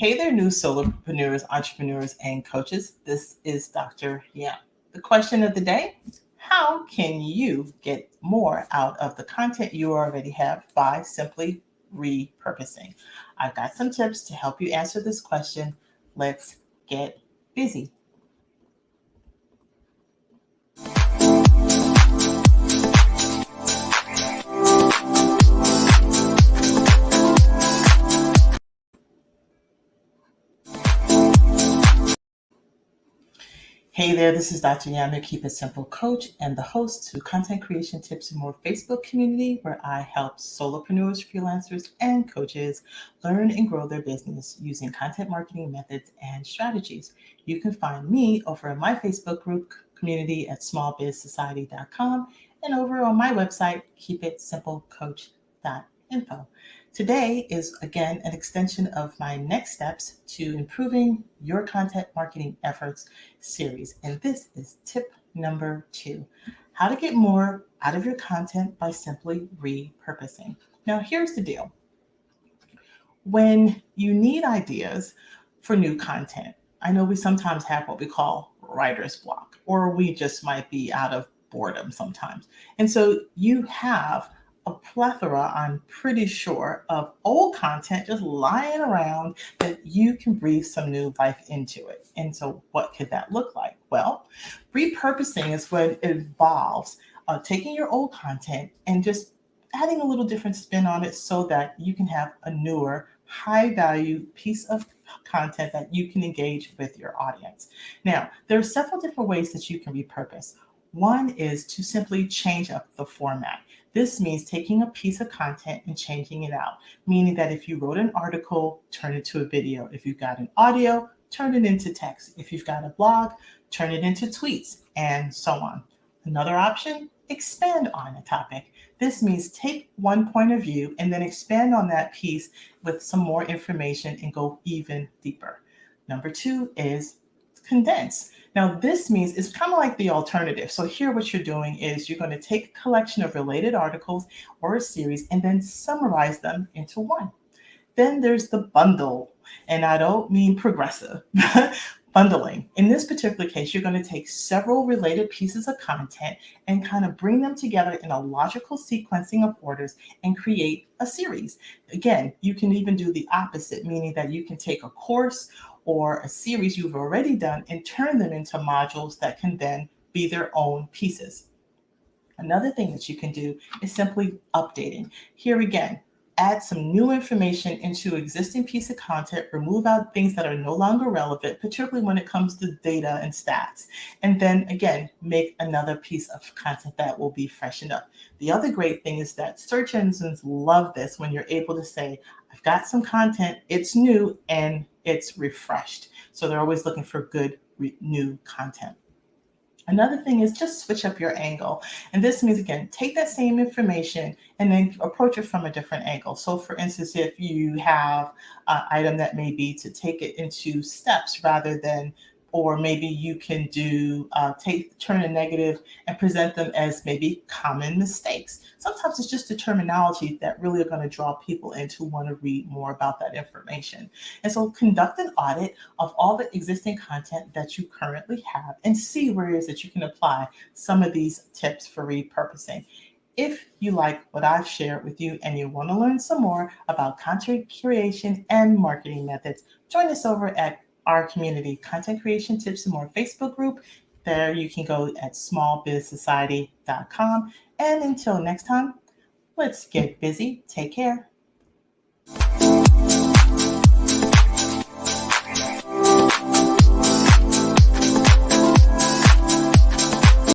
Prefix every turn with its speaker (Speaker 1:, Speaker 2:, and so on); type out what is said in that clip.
Speaker 1: Hey there, new solopreneurs, entrepreneurs, and coaches. This is Dr. Yam. The question of the day: how can you get more out of the content you already have by simply repurposing? I've got some tips to help you answer this question. Let's get busy. Hey there, this is Dr. Yam, your Keep It Simple coach and the host to Content Creation Tips and More Facebook community, where I help solopreneurs, freelancers, and coaches learn and grow their business using content marketing methods and strategies. You can find me over in my Facebook group community at smallbizsociety.com and over on my website, keepitsimplecoach.info. Today is again an extension of my next steps to improving your content marketing efforts series. And this is tip number 2: how to get more out of your content by simply repurposing. Now, here's the deal: when you need ideas for new content, I know we sometimes have what we call writer's block, or we just might be out of boredom sometimes. And so you have a plethora, I'm pretty sure, of old content just lying around that you can breathe some new life into it. And so, what could that look like? Well, repurposing is when it involves taking your old content and just adding a little different spin on it so that you can have a newer, high value piece of content that you can engage with your audience. Now, there are several different ways that you can repurpose. One is to simply change up the format. This means taking a piece of content and changing it out, meaning that if you wrote an article, turn it to a video. If you've got an audio, turn it into text. If you've got a blog, turn it into tweets, and so on. Another option: expand on a topic. This means take one point of view and then expand on that piece with some more information and go even deeper. Number 2 is condense. Now, this means it's kind of like the alternative. So here what you're doing is you're going to take a collection of related articles or a series and then summarize them into one. Then there's the bundle, and I don't mean progressive. Bundling. In this particular case, you're going to take several related pieces of content and kind of bring them together in a logical sequencing of orders and create a series. Again, you can even do the opposite, meaning that you can take a course or a series you've already done and turn them into modules that can then be their own pieces. Another thing that you can do is simply updating. Here again, add some new information into existing piece of content, remove out things that are no longer relevant, particularly when it comes to data and stats. And then again, make another piece of content that will be freshened up. The other great thing is that search engines love this when you're able to say, I've got some content, it's new, and it's refreshed. So they're always looking for good new content. Another thing is just switch up your angle. And this means, again, take that same information and then approach it from a different angle. So for instance, if you have an item that may be to take it into steps rather than, or maybe you can do turn a negative and present them as maybe common mistakes. Sometimes it's just the terminology that really are going to draw people in to want to read more about that information. And so conduct an audit of all the existing content that you currently have and see where it is that you can apply some of these tips for repurposing. If you like what I've shared with you and you want to learn some more about content creation and marketing methods, join us over at our community, Content Creation Tips and More Facebook group. There you can go at smallbizsociety.com. And until next time, let's get busy. Take care.